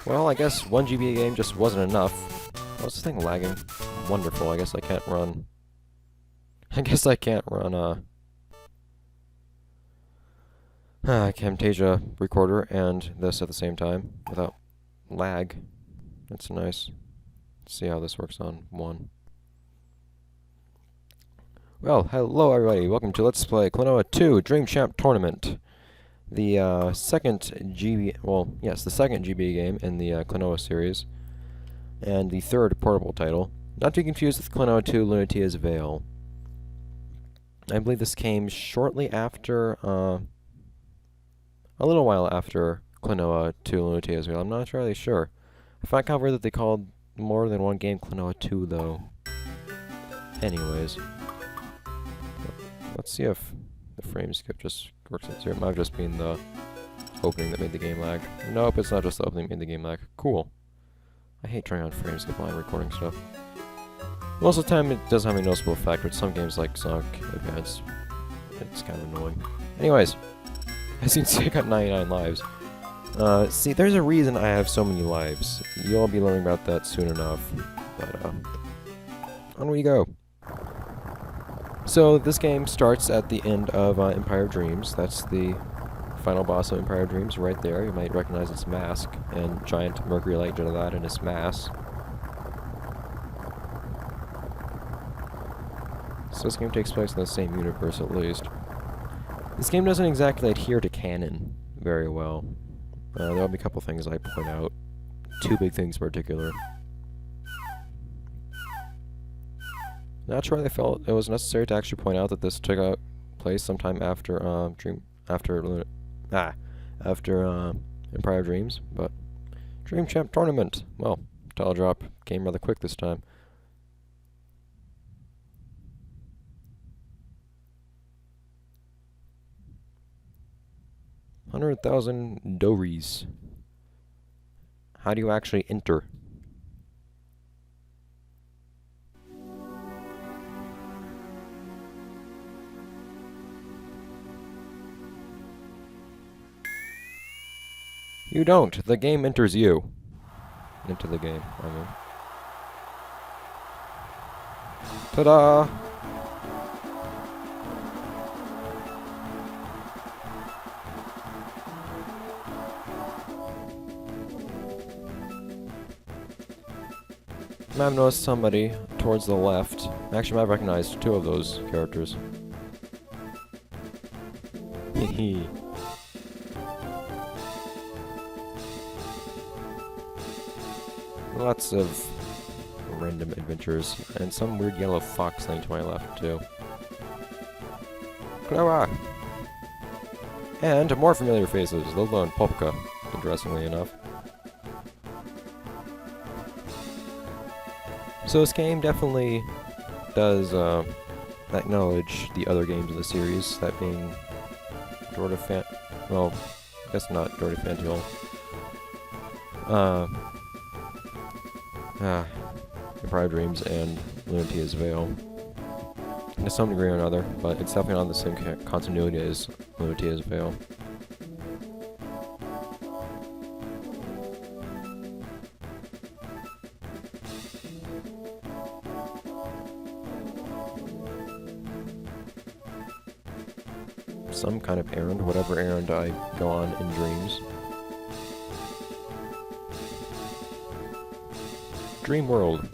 Well, I guess 1 GB a game just wasn't enough. How's this thing lagging? Wonderful, I guess I can't run... Camtasia recorder and this at the same time without lag. That's nice. Let's see how this works on 1. Well, hello everybody, welcome to Let's Play Klonoa 2 Dream Champ Tournament. The second GB, well, yes, the second GB game in the Klonoa series, and the third portable title. Not to be confused with Klonoa 2 Lunatia's Veil. I believe this came shortly after, a little while after Klonoa 2 Lunatia's Veil. I'm not entirely sure. I find it weird that they called more than one game Klonoa 2, though. Anyways. Let's see if the frame skip just works out here. It might have just been the opening that made the game lag. Nope, it's not just the opening that made the game lag. Cool. I hate trying on frame skip while I'm recording stuff. Most of the time it doesn't have a noticeable effect, but some games like Sonic Advance, it's kind of annoying. Anyways, as you can see, I got 99 lives. See, there's a reason I have so many lives. You'll be learning about that soon enough. But, on we go. So, this game starts at the end of Empire of Dreams. That's the final boss of Empire of Dreams right there. You might recognize its mask and giant mercury light to that in its mass. So this game takes place in the same universe at least. This game doesn't exactly adhere to canon very well. There'll be a couple things I point out. 2 big things in particular. Not sure they felt it was necessary to actually point out that this took place sometime after Empire of Dreams, but Dream Champ Tournament. Well, title drop came rather quick this time. $100,000 dories. How do you actually enter? You don't. The game enters you. Into the game, I mean. Ta-da! I've noticed somebody towards the left. Actually, I've recognized 2 of those characters. Hehe. Lots of random adventures, and some weird yellow fox thing to my left, too. Klonoa! And more familiar faces, Lildo and Popka, interestingly enough. So this game definitely does acknowledge the other games in the series, that being well, I guess not Dorothy Fantiel. Empire of Dreams and Lunatia's Veil. To some degree or another, but it's definitely not the same continuity as Lunatia's Veil. Some kind of errand, whatever errand I go on in dreams. Dream World.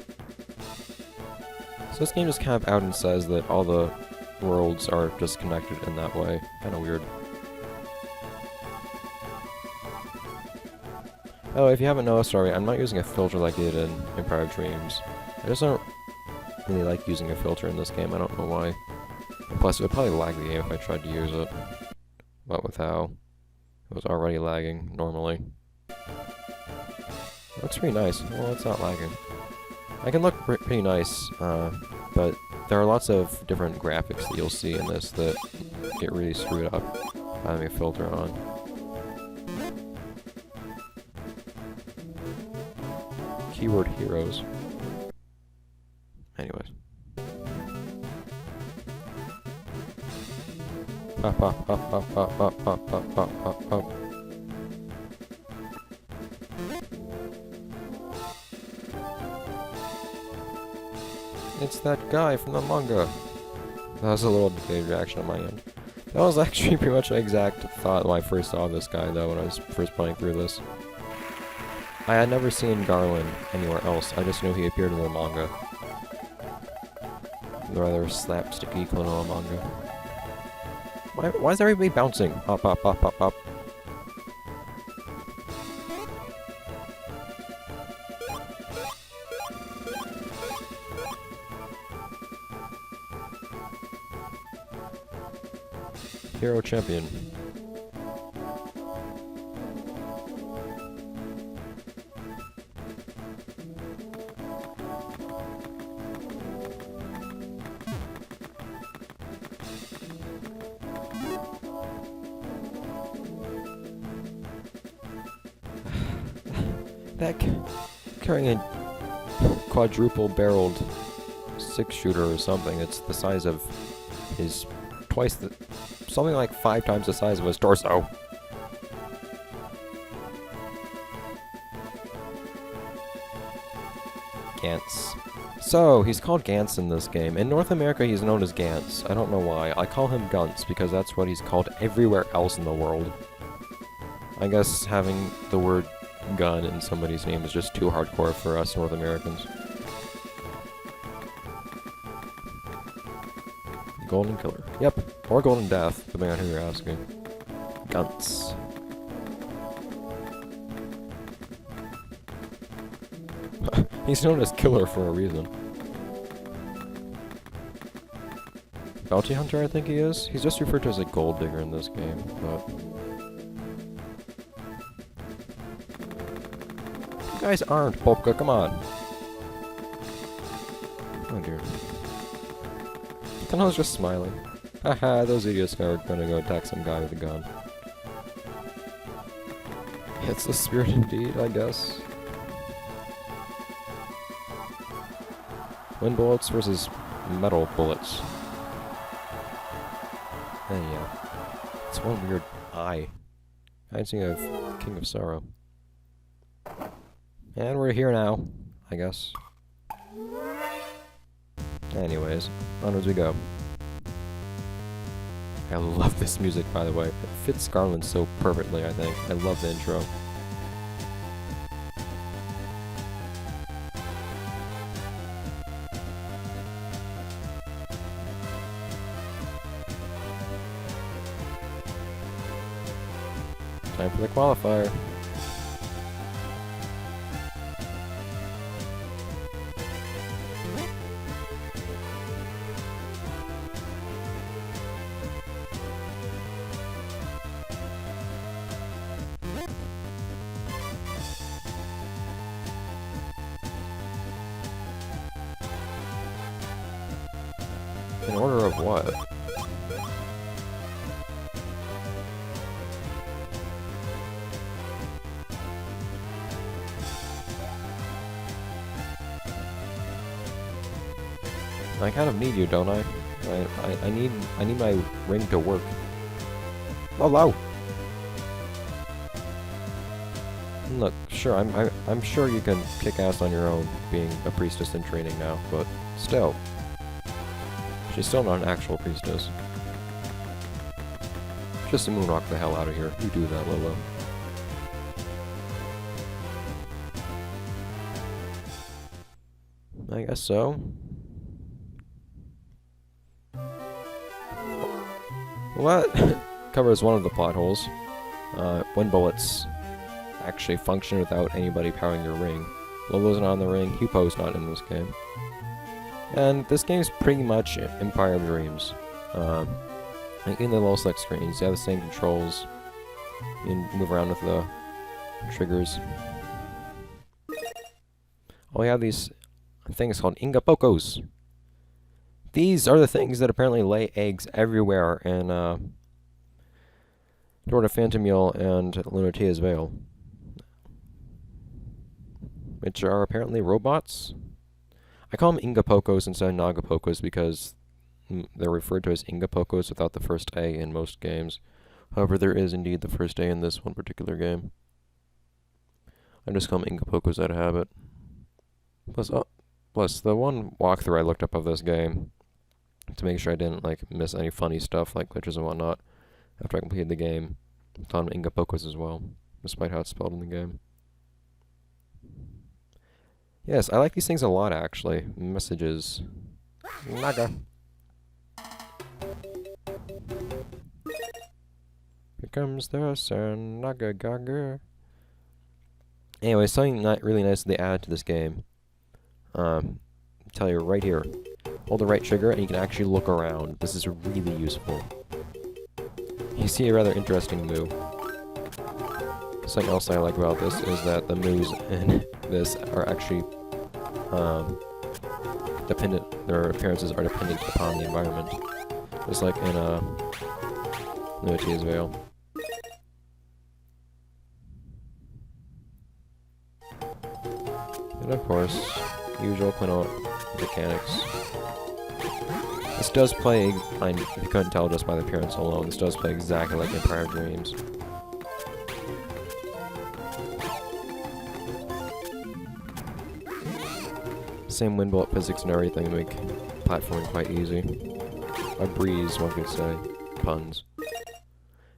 So this game just kind of out and says that all the worlds are just connected in that way. Kinda weird. Oh, if you haven't noticed already, I'm not using a filter like I did in Empire of Dreams. I just don't really like using a filter in this game, I don't know why. And plus, it would probably lag the game if I tried to use it. But with how it was already lagging normally. Looks pretty nice. Well, it's not lagging. I can look pretty nice, but there are lots of different graphics that you'll see in this that get really screwed up by having a filter on. Keyword heroes. Anyways. Pop, pop, pop, pop, pop, pop, pop, pop, pop, pop, pop. It's that guy from the manga. That was a little delayed reaction on my end. That was actually pretty much an exact thought when I first saw this guy, though, when I was first playing through this. I had never seen Garland anywhere else. I just knew he appeared in the manga. The rather slapsticky Klonoa manga. Why is everybody bouncing? Hop, hop, hop, hop, hop. Hero champion. That carrying a quadruple-barreled six-shooter or something. It's the size of his something like 5 times the size of his torso. Gantz. So, he's called Gantz in this game. In North America, he's known as Gantz. I don't know why. I call him Gunts because that's what he's called everywhere else in the world. I guess having the word gun in somebody's name is just too hardcore for us North Americans. Golden Killer. Yep. Or Golden Death, depending on who you're asking. Gunts. He's known as Killer for a reason. Bounty Hunter, I think he is. He's just referred to as a gold digger in this game, but... You guys aren't, Popka, come on. Oh dear. Klonoa's just smiling. Haha, those idiots are gonna go attack some guy with a gun. It's the spirit indeed, I guess. Wind bullets versus metal bullets. And yeah. It's one weird eye. I'm thinking of King of Sorrow. And we're here now, I guess. Anyways, onwards we go. I love this music, by the way. It fits Garland so perfectly, I think. I love the intro. Time for the qualifier. In order of what? I kind of need you, don't I? I need my ring to work. Hello. Look, sure, I'm sure you can kick ass on your own, being a priestess in training now, but still. She's still not an actual priestess. Just moonwalk the hell out of here. You do that, Lolo. I guess so. What? Covers one of the plot holes. Wind bullets actually function without anybody powering your ring. Lolo's not in the ring, Hupo's not in this game. And this game's pretty much Empire of Dreams. Like in the low select screens, you have the same controls. You can move around with the triggers. Oh, we have these things called Ingapokos. These are the things that apparently lay eggs everywhere in Dorda Phantomiel and Lunatia's Veil. Which are apparently robots. I call them Ingapokos instead of Nagapokos because they're referred to as Ingapokos without the first A in most games. However, there is indeed the first A in this one particular game. I just call them Ingapokos out of habit. Plus, oh, Plus, the one walkthrough I looked up of this game to make sure I didn't like miss any funny stuff like glitches and whatnot after I completed the game, found Ingapokos as well, despite how it's spelled in the game. Yes, I like these things a lot actually. Messages. Naga. Here comes the sun, Naga Gaga. Anyway, something not really nice they added to this game. Tell you right here. Hold the right trigger and you can actually look around. This is really useful. You see a rather interesting move. Something else I like about this is that the moves in this are actually dependent. Their appearances are dependent upon the environment, just like in Lunatea's Veil. And of course, usual Klonoa mechanics. This does play, if you couldn't tell just by the appearance alone, this does play exactly like Empire Dreams. Same wind bullet physics and everything to make platforming quite easy. A breeze, one could say. Puns.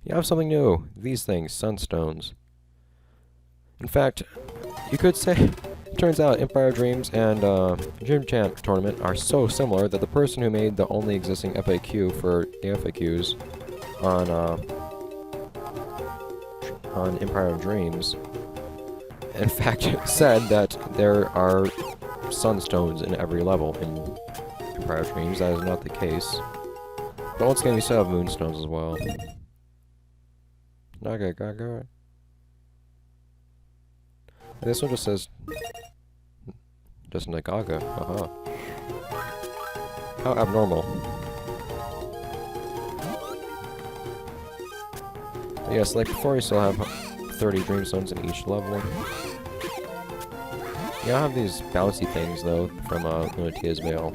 You have something new. These things, sunstones. In fact, you could say, turns out Empire Dreams and Dream Champ Tournament are so similar that the person who made the only existing FAQ for FAQs on Empire of Dreams, in fact, said that there are sunstones in every level in Empire of Dreams. That is not the case. But once again, we still have moonstones as well. Naga Gaga. This one just says just Nagaga. Haha. How abnormal. But yes, like before, you still have 30 dreamstones in each level. You don't have these bouncy things though from Lunatea's Veil.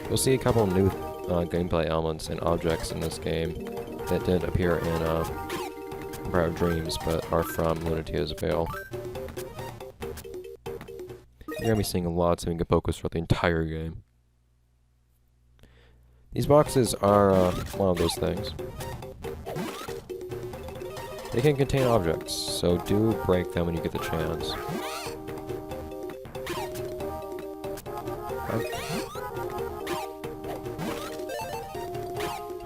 You'll see a couple new gameplay elements and objects in this game that didn't appear in Empire of Dreams, but are from Lunatea's Veil. You're gonna be seeing lots of Ingapokos throughout the entire game. These boxes are one of those things. They can contain objects, so do break them when you get the chance.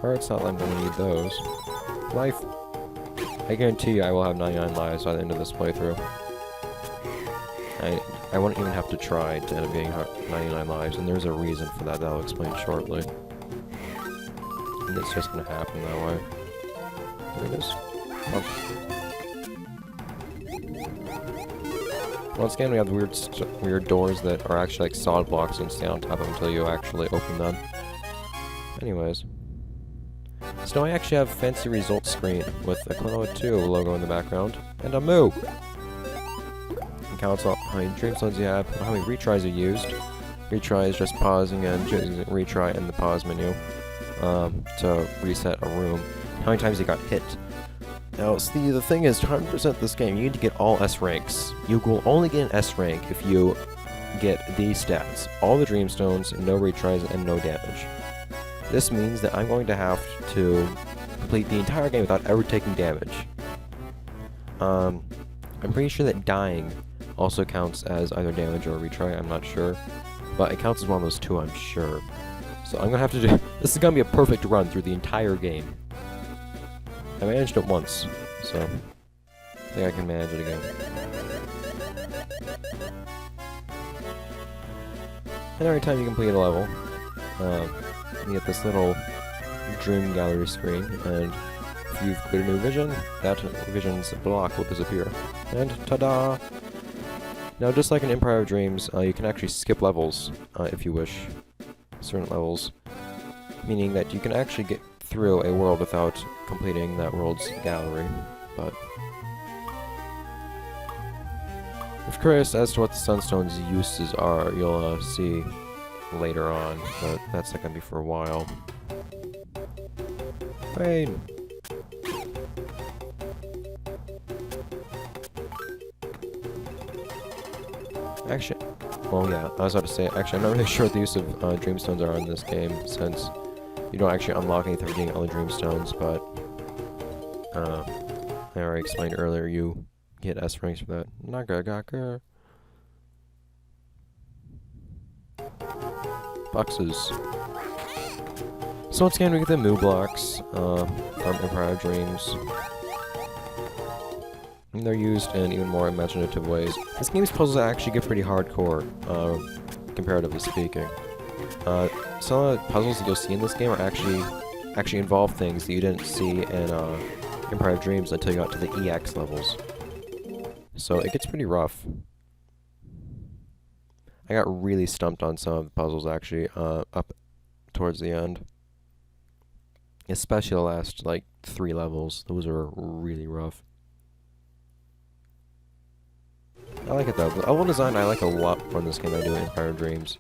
Hearts, not like I'm gonna need those. Life. I guarantee you I will have 99 lives by the end of this playthrough. I won't even have to try to end up getting 99 lives, and there's a reason for that I'll explain shortly. And it's just gonna happen that way. There it is. Once again, we have weird doors that are actually like solid blocks and stay on top of them until you actually open them. Anyways. So now I actually have a fancy results screen with the Klonoa 2 logo in the background, and a moo! It counts out how many dreamstones you have, how many retries you used. Retry is just pausing and choosing retry in the pause menu to reset a room. How many times you got hit. Now, see, the thing is, to 100% this game, you need to get all S ranks. You will only get an S rank if you get these stats. All the dreamstones, no retries, and no damage. This means that I'm going to have to complete the entire game without ever taking damage. I'm pretty sure that dying also counts as either damage or a retry, I'm not sure. But it counts as one of those two, I'm sure. So I'm gonna have to do... This is gonna be a perfect run through the entire game. I managed it once, so I think I can manage it again. And every time you complete a level, you get this little dream gallery screen, and if you've cleared a new vision, that vision's block will disappear. And ta-da! Now, just like in Empire of Dreams, you can actually skip levels if you wish. Certain levels, meaning that you can actually get through a world without completing that world's gallery, but if curious as to what the Sunstone's uses are, you'll see later on, but that's not gonna be for a while. Rain! Actually, Well, yeah, I was about to say, actually, I'm not really sure what the use of Dreamstones are in this game, since you don't actually unlock anything for getting all the Dreamstones, but I already explained earlier, you get S ranks for that. Nagagaka. Boxes. So once again, we get the Moo blocks from Empire of Dreams. And they're used in even more imaginative ways. This game's puzzles actually get pretty hardcore, comparatively speaking. Some of the puzzles that you'll see in this game are actually involve things that you didn't see in Empire of Dreams until you got to the EX levels. So it gets pretty rough. I got really stumped on some of the puzzles actually up towards the end. Especially the last, like, 3 levels. Those are really rough. I like it though. The level design I like a lot more in this game than I do in Empire of Dreams.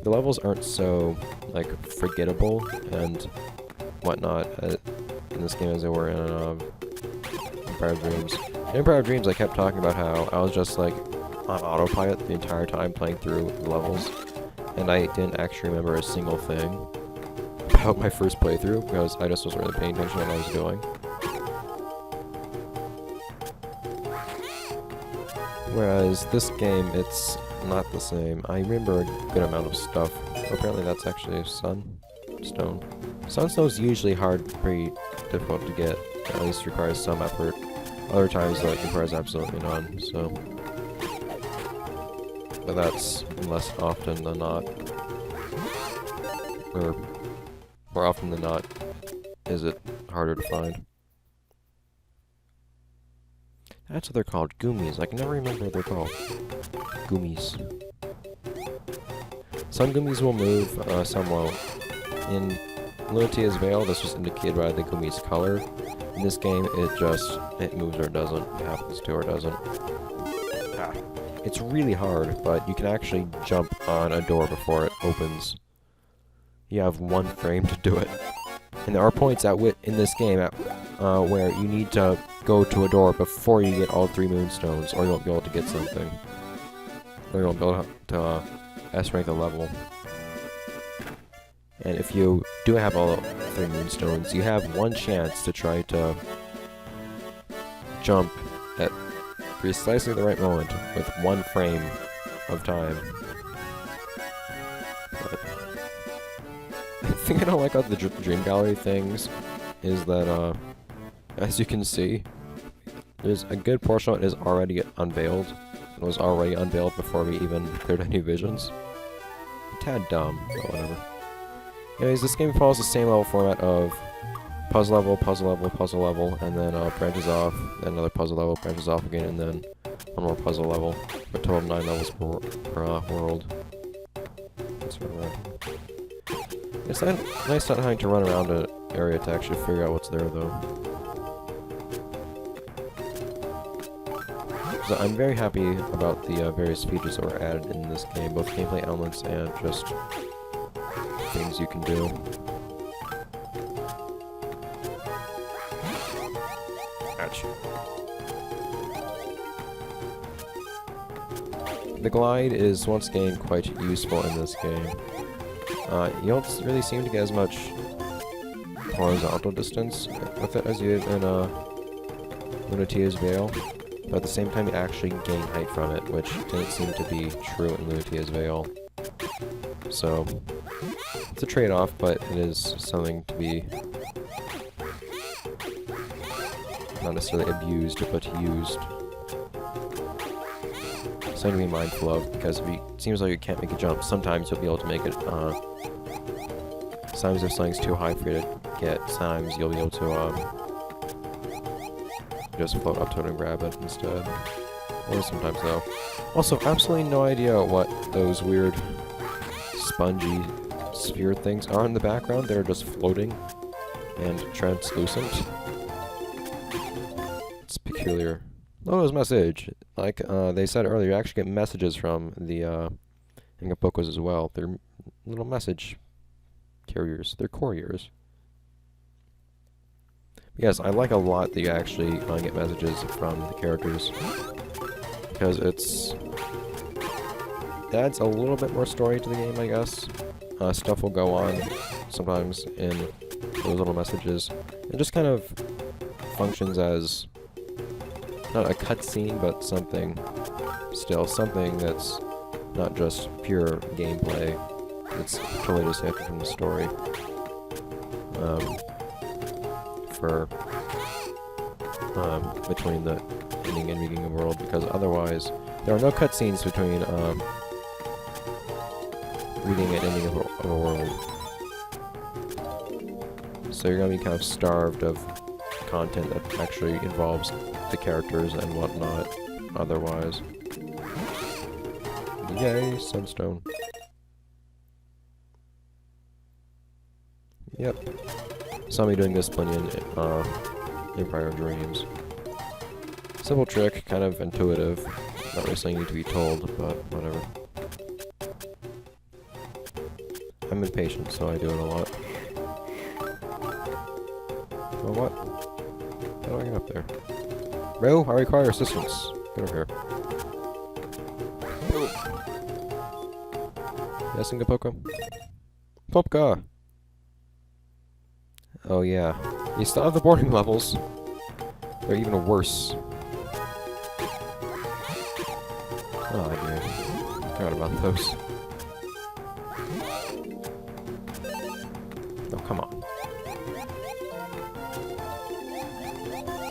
The levels aren't so, like, forgettable and whatnot in this game as they were in Empire of Dreams. In Empire of Dreams I kept talking about how I was just, like, on autopilot the entire time playing through the levels, and I didn't actually remember a single thing about my first playthrough because I just wasn't really paying attention to what I was doing. Whereas this game, it's not the same. I remember a good amount of stuff. Apparently that's actually a sunstone. Sunstone's usually pretty difficult to get. At least requires some effort. Other times though, it requires absolutely none, so. But that's less often than not. Or more often than not, is it harder to find. That's what they're called, Goomies. I can never remember what they're called. Goomies. Some Goomies will move, some won't. In Lunatia's Veil, this was indicated by the Goomie's color. In this game, it moves or doesn't. It happens to or doesn't. It's really hard, but you can actually jump on a door before it opens. You have 1 frame to do it. And there are points in this game where you need to go to a door before you get all 3 moonstones, or you won't be able to get something. Or you won't be able to S-rank the level. And if you do have all 3 moonstones, you have 1 chance to try to jump at precisely the right moment with 1 frame of time. But the thing I don't like about the Dream Gallery things is that, as you can see, there's a good portion of it is already unveiled. It was already unveiled before we even cleared any visions. A tad dumb, but whatever. Anyways, this game follows the same level format of puzzle level, puzzle level, puzzle level, and then branches off, then another puzzle level, branches off again, and then 1 more puzzle level. A total of 9 levels per world. That's right. It's nice not having to run around an area to actually figure out what's there, though. So I'm very happy about the various features that were added in this game, both gameplay elements and just things you can do. Ouch. The glide is once again quite useful in this game. You don't really seem to get as much horizontal distance with it as you did in Lunatia's Veil, but at the same time you actually gain height from it, which didn't seem to be true in Lunatia's Veil. So, it's a trade-off, but it is something to be not necessarily abused, but used. Something to be mindful of, because if it seems like you can't make a jump, sometimes you'll be able to make it, sometimes if something's too high for you to get, sometimes you'll be able to, just float up to it and grab it instead. Or sometimes no. Also, absolutely no idea what those weird spongy sphere things are in the background. They're just floating and translucent. It's peculiar. Lonoa's message. Like they said earlier, you actually get messages from the Ingapokos as well. They're little message carriers. They're couriers. Yes, I like a lot that you actually get messages from the characters, because it adds a little bit more story to the game, I guess. Stuff will go on sometimes in those little messages. It just kind of functions as not a cutscene, but something that's not just pure gameplay. It's totally disconnected from the story. Between the ending and beginning of the world, because otherwise there are no cutscenes between beginning and ending of a world. So you're gonna be kind of starved of content that actually involves the characters and whatnot otherwise. Yay, sunstone. Yep. Saw me doing this plenty in prior dreams. Simple trick, kind of intuitive. Not really something you need to be told, but whatever. I'm impatient, so I do it a lot. Oh, what? How do I get up there? Bro, I require assistance. Get over here. Yes, Popka? Popka! Oh yeah. You still have the boarding levels. They're even worse. Oh, I do. Forgot about those. Oh, come on.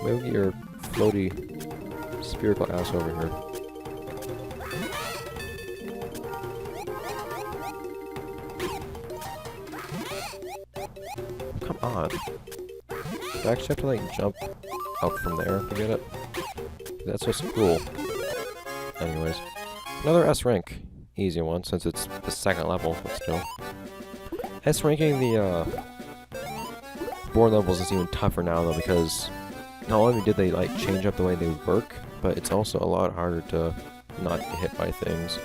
Maybe get your floaty, spherical ass over here. Come on. Do I actually have to, like, jump up from there to get it? That's just cool. Anyways. Another S rank. Easy one, since it's the second level, but still. S ranking the, board levels is even tougher now, though, because not only did they, like, change up the way they work, but it's also a lot harder to not get hit by things.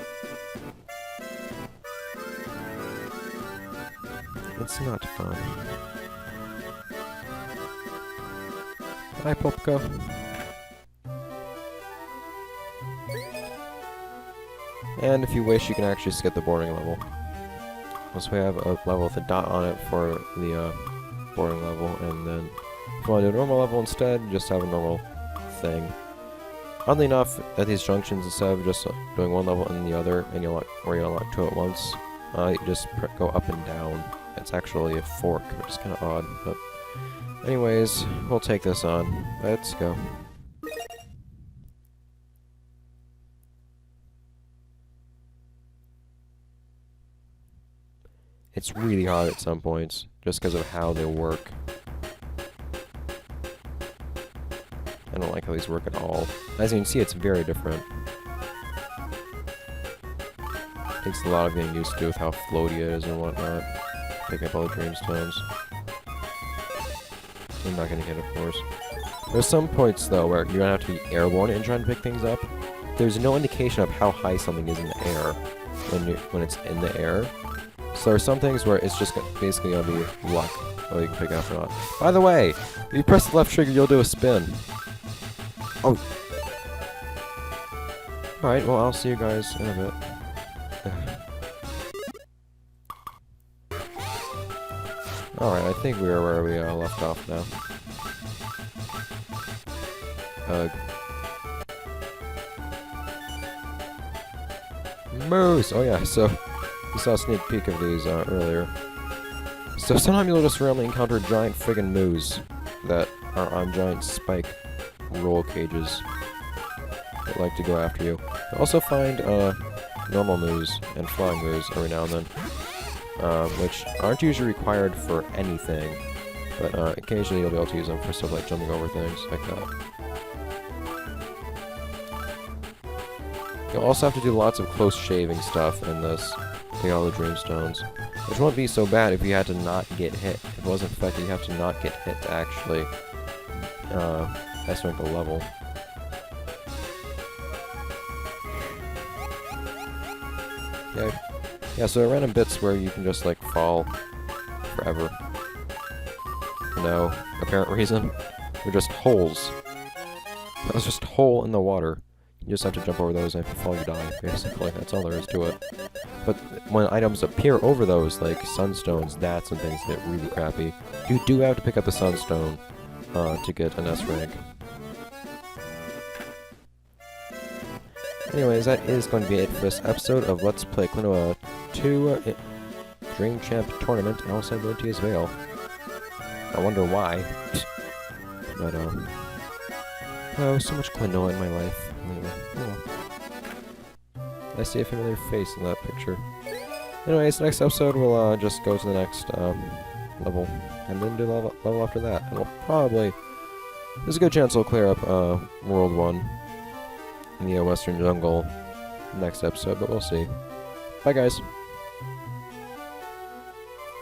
It's not fun. Hi, Popka. And if you wish, you can actually skip the boarding level. Once we have a level with a dot on it for the boarding level, and then if you want to do a normal level instead, just have a normal thing. Oddly enough, at these junctions, instead of just doing one level and the other, and you unlock two at once, you just go up and down. It's actually a fork, which is kind of odd, but anyways, we'll take this on. Let's go. It's really hard at some points, just because of how they work. I don't like how these work at all. As you can see, it's very different. Takes a lot of getting used to with how floaty it is and whatnot. Pick up all the dreamstones. I'm not gonna get it, of course. There's some points, though, where you're gonna have to be airborne and try and pick things up. There's no indication of how high something is in the air when it's in the air. So there are some things where it's just basically gonna be luck whether you can pick it up or not. By the way, if you press the left trigger, you'll do a spin. Oh. Alright, well, I'll see you guys in a bit. Alright, I think we are where we left off now. Moose! Oh yeah, so we saw a sneak peek of these earlier. So sometimes you'll just randomly encounter giant friggin' moos that are on giant spike roll cages that like to go after you. You'll also find normal moos and flying moos every now and then, which aren't usually required for anything, but occasionally you'll be able to use them for stuff like jumping over things like that. You'll also have to do lots of close shaving stuff in this to get all the dreamstones, which won't be so bad if you had to not get hit. If it wasn't affected, you have to not get hit to actually S-rank a level. Okay. Yeah, so there are random bits where you can just, like, fall forever. For no apparent reason. They're just holes. That was just a hole in the water. You just have to jump over those, and if you fall, you die, basically. That's all there is to it. But when items appear over those, like sunstones, gnats, and things, get really crappy. You do have to pick up the sunstone to get an S rank. Anyways, that is going to be it for this episode of Let's Play Klonoa 2 Dream Champ Tournament, and also Valentia's Veil. I wonder why. But, oh, so much Klonoa in my life. Anyway, I see a familiar face in that picture. Anyways, next episode we'll just go to the next level, and then do level after that. And we'll probably... There's a good chance we'll clear up World 1 in the Western Jungle next episode, but we'll see. Bye, guys.